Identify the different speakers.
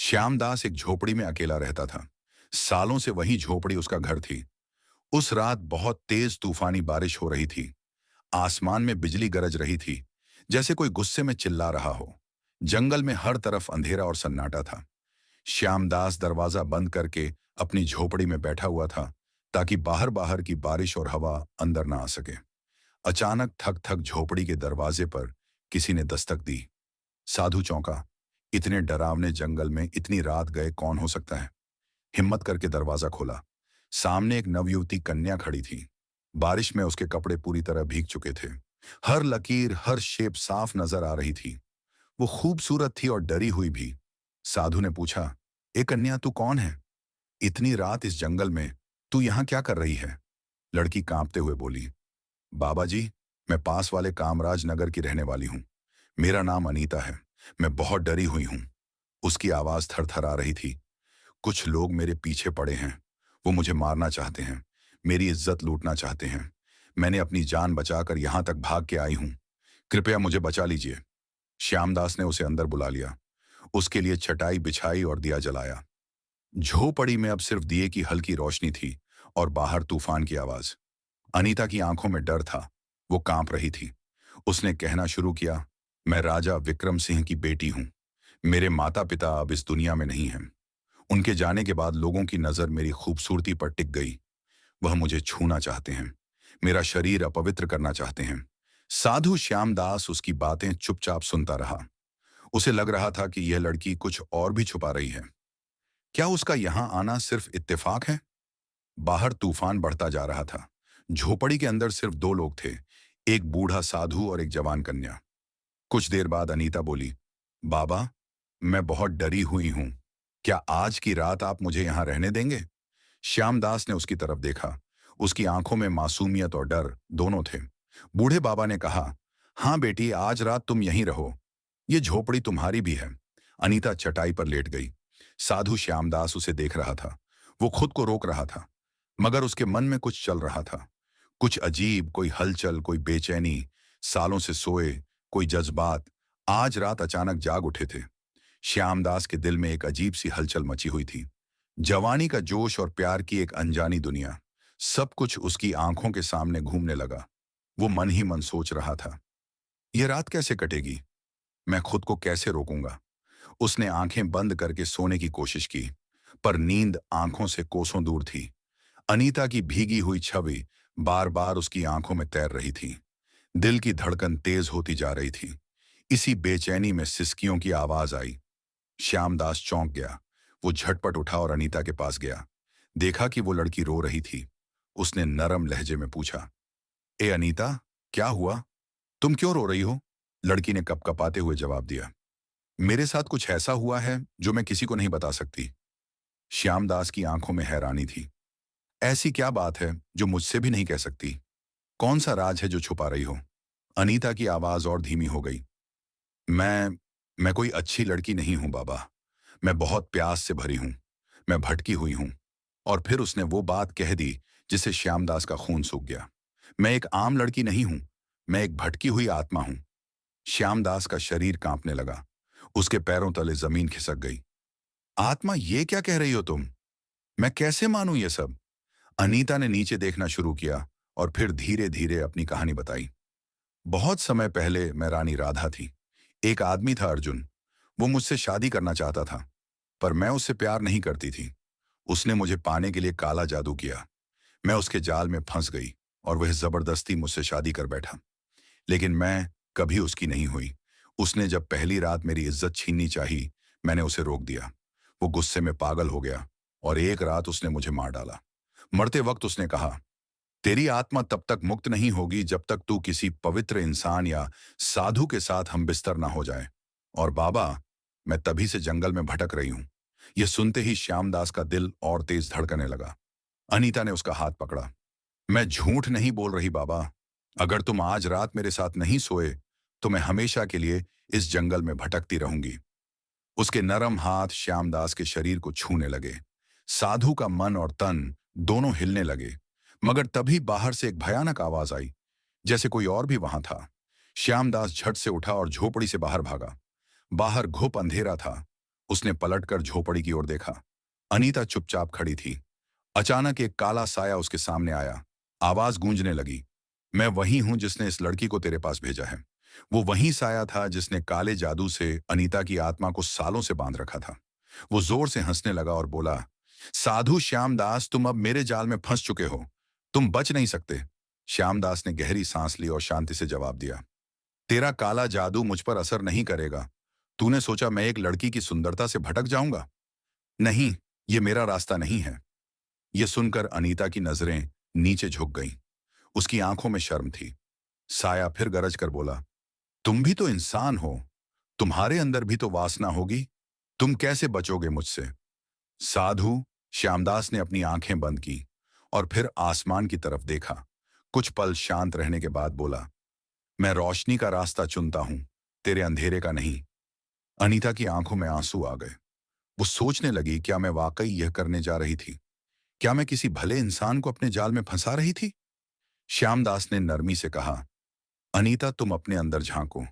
Speaker 1: श्यामदास एक झोपड़ी में अकेला रहता था। सालों से वही झोपड़ी उसका घर थी। उस रात बहुत तेज तूफानी बारिश हो रही थी। आसमान में बिजली गरज रही थी, जैसे कोई गुस्से में चिल्ला रहा हो। जंगल में हर तरफ अंधेरा और सन्नाटा था। श्यामदास दरवाजा बंद करके अपनी झोपड़ी में बैठा हुआ था, ताकि बाहर बाहर की बारिश और हवा अंदर ना आ सके। अचानक थक थक झोपड़ी के दरवाजे पर किसी ने दस्तक दी। साधु चौंका। इतने डरावने जंगल में इतनी रात गए कौन हो सकता है? हिम्मत करके दरवाजा खोला। सामने एक नवयुवती कन्या खड़ी थी। बारिश में उसके कपड़े पूरी तरह भीग चुके थे। हर लकीर, हर शेप साफ नजर आ रही थी। वो खूबसूरत थी और डरी हुई भी। साधु ने पूछा, ए कन्या, तू कौन है? इतनी रात इस जंगल में तू यहाँ क्या कर रही है? लड़की कांपते हुए बोली, बाबा जी, मैं पास वाले कामराज नगर की रहने वाली हूँ। मेरा नाम अनीता है। मैं बहुत डरी हुई हूँ। उसकी आवाज थरथरा रही थी। कुछ लोग मेरे पीछे पड़े हैं। वो मुझे मारना चाहते हैं। मेरी इज्जत लूटना चाहते हैं। मैंने अपनी जान बचाकर यहां तक भाग के आई हूं। कृपया मुझे बचा लीजिए। श्यामदास ने उसे अंदर बुला लिया। उसके लिए चटाई बिछाई और दिया जलाया। झोपड़ी में अब सिर्फ दिए की हल्की रोशनी थी और बाहर तूफान की आवाज। अनीता की आंखों में डर था। वो कांप रही थी। उसने कहना शुरू किया, मैं राजा विक्रम सिंह की बेटी हूं। मेरे माता पिता अब इस दुनिया में नहीं हैं। उनके जाने के बाद लोगों की नजर मेरी खूबसूरती पर टिक गई। वह मुझे छूना चाहते हैं। मेरा शरीर अपवित्र करना चाहते हैं। साधु श्यामदास उसकी बातें चुपचाप सुनता रहा। उसे लग रहा था कि यह लड़की कुछ और भी छुपा रही है। क्या उसका यहां आना सिर्फ इत्तेफाक है? बाहर तूफान बढ़ता जा रहा था। झोपड़ी के अंदर सिर्फ दो लोग थे, एक बूढ़ा साधु और एक जवान कन्या। कुछ देर बाद अनीता बोली, बाबा, मैं बहुत डरी हुई हूं। क्या आज की रात आप मुझे यहां रहने देंगे? श्यामदास ने उसकी तरफ देखा। उसकी आंखों में मासूमियत और डर दोनों थे। बूढ़े बाबा ने कहा, हाँ बेटी, आज रात तुम यहीं रहो। ये झोपड़ी तुम्हारी भी है। अनीता चटाई पर लेट गई। साधु श्यामदास उसे देख रहा था। वो खुद को रोक रहा था, मगर उसके मन में कुछ चल रहा था। कुछ अजीब, कोई हलचल, कोई बेचैनी। सालों से सोए कोई जज्बात आज रात अचानक जाग उठे थे। श्यामदास के दिल में एक अजीब सी हलचल मची हुई थी। जवानी का जोश और प्यार की एक अनजानी दुनिया। सब कुछ उसकी आंखों के सामने घूमने लगा। वो मन ही मन सोच रहा था, यह रात कैसे कटेगी? मैं खुद को कैसे रोकूंगा? उसने आंखें बंद करके सोने की कोशिश की, पर नींद आंखों से कोसों दूर थी। अनीता की भीगी हुई छवि बार बार उसकी आंखों में तैर रही थी। दिल की धड़कन तेज होती जा रही थी। इसी बेचैनी में सिसकियों की आवाज आई। श्यामदास चौंक गया। वो झटपट उठा और अनीता के पास गया। देखा कि वो लड़की रो रही थी। उसने नरम लहजे में पूछा, ए अनीता, क्या हुआ? तुम क्यों रो रही हो? लड़की ने कपकपाते हुए जवाब दिया, मेरे साथ कुछ ऐसा हुआ है जो मैं किसी को नहीं बता सकती। श्यामदास की आंखों में हैरानी थी। ऐसी क्या बात है जो मुझसे भी नहीं कह सकती? कौन सा राज है जो छुपा रही हो? अनीता की आवाज और धीमी हो गई। मैं मैं कोई अच्छी लड़की नहीं हूं बाबा। मैं बहुत प्यास से भरी हूं। मैं भटकी हुई हूं। और फिर उसने वो बात कह दी जिससे श्यामदास का खून सूख गया। मैं एक आम लड़की नहीं हूं। मैं एक भटकी हुई आत्मा हूं। श्यामदास का शरीर कांपने लगा। उसके पैरों तले जमीन खिसक गई। आत्मा, ये क्या कह रही हो तुम? मैं कैसे मानूं ये सब? अनीता ने नीचे देखना शुरू किया और फिर धीरे धीरे अपनी कहानी बताई। बहुत समय पहले मैं रानी राधा थी। एक आदमी था अर्जुन। वो मुझसे शादी करना चाहता था, पर मैं उससे प्यार नहीं करती थी। उसने मुझे पाने के लिए काला जादू किया। मैं उसके जाल में फंस गई और वह जबरदस्ती मुझसे शादी कर बैठा। लेकिन मैं कभी उसकी नहीं हुई। उसने जब पहली रात मेरी इज्जत छीननी चाही, मैंने उसे रोक दिया। वो गुस्से में पागल हो गया और एक रात उसने मुझे मार डाला। मरते वक्त उसने कहा, तेरी आत्मा तब तक मुक्त नहीं होगी जब तक तू किसी पवित्र इंसान या साधु के साथ हम बिस्तर ना हो जाए। और बाबा, मैं तभी से जंगल में भटक रही हूं। यह सुनते ही श्यामदास का दिल और तेज धड़कने लगा। अनीता ने उसका हाथ पकड़ा। मैं झूठ नहीं बोल रही बाबा। अगर तुम आज रात मेरे साथ नहीं सोए, तो मैं हमेशा के लिए इस जंगल में भटकती रहूंगी। उसके नरम हाथ श्यामदास के शरीर को छूने लगे। साधु का मन और तन दोनों हिलने लगे। मगर तभी बाहर से एक भयानक आवाज आई, जैसे कोई और भी वहां था। श्यामदास झट से उठा और झोपड़ी से बाहर भागा। बाहर घुप अंधेरा था उसने पलटकर झोपड़ी की ओर देखा। अनीता चुपचाप खड़ी थी। अचानक एक काला साया उसके सामने आया। आवाज गूंजने लगी, मैं वही हूं जिसने इस लड़की को तेरे पास भेजा है। वो वही साया था जिसने काले जादू से अनीता की आत्मा को सालों से बांध रखा था। वो जोर से हंसने लगा और बोला, साधु श्यामदास, तुम अब मेरे जाल में फंस चुके हो। तुम बच नहीं सकते। श्यामदास ने गहरी सांस ली और शांति से जवाब दिया, तेरा काला जादू मुझ पर असर नहीं करेगा। तूने सोचा मैं एक लड़की की सुंदरता से भटक जाऊंगा? नहीं, ये मेरा रास्ता नहीं है। यह सुनकर अनीता की नजरें नीचे झुक गईं। उसकी आंखों में शर्म थी। साया फिर गरज कर बोला, तुम भी तो इंसान हो, तुम्हारे अंदर भी तो वासना होगी। तुम कैसे बचोगे मुझसे? साधु, श्यामदास ने अपनी आंखें बंद की और फिर आसमान की तरफ देखा। कुछ पल शांत रहने के बाद बोला, मैं रोशनी का रास्ता चुनता हूं, तेरे अंधेरे का नहीं। अनीता की आंखों में आंसू आ गए। वो सोचने लगी, क्या मैं वाकई यह करने जा रही थी? क्या मैं किसी भले इंसान को अपने जाल में फंसा रही थी? श्यामदास ने नरमी से कहा, अनीता, तुम अपने अंदर झांको।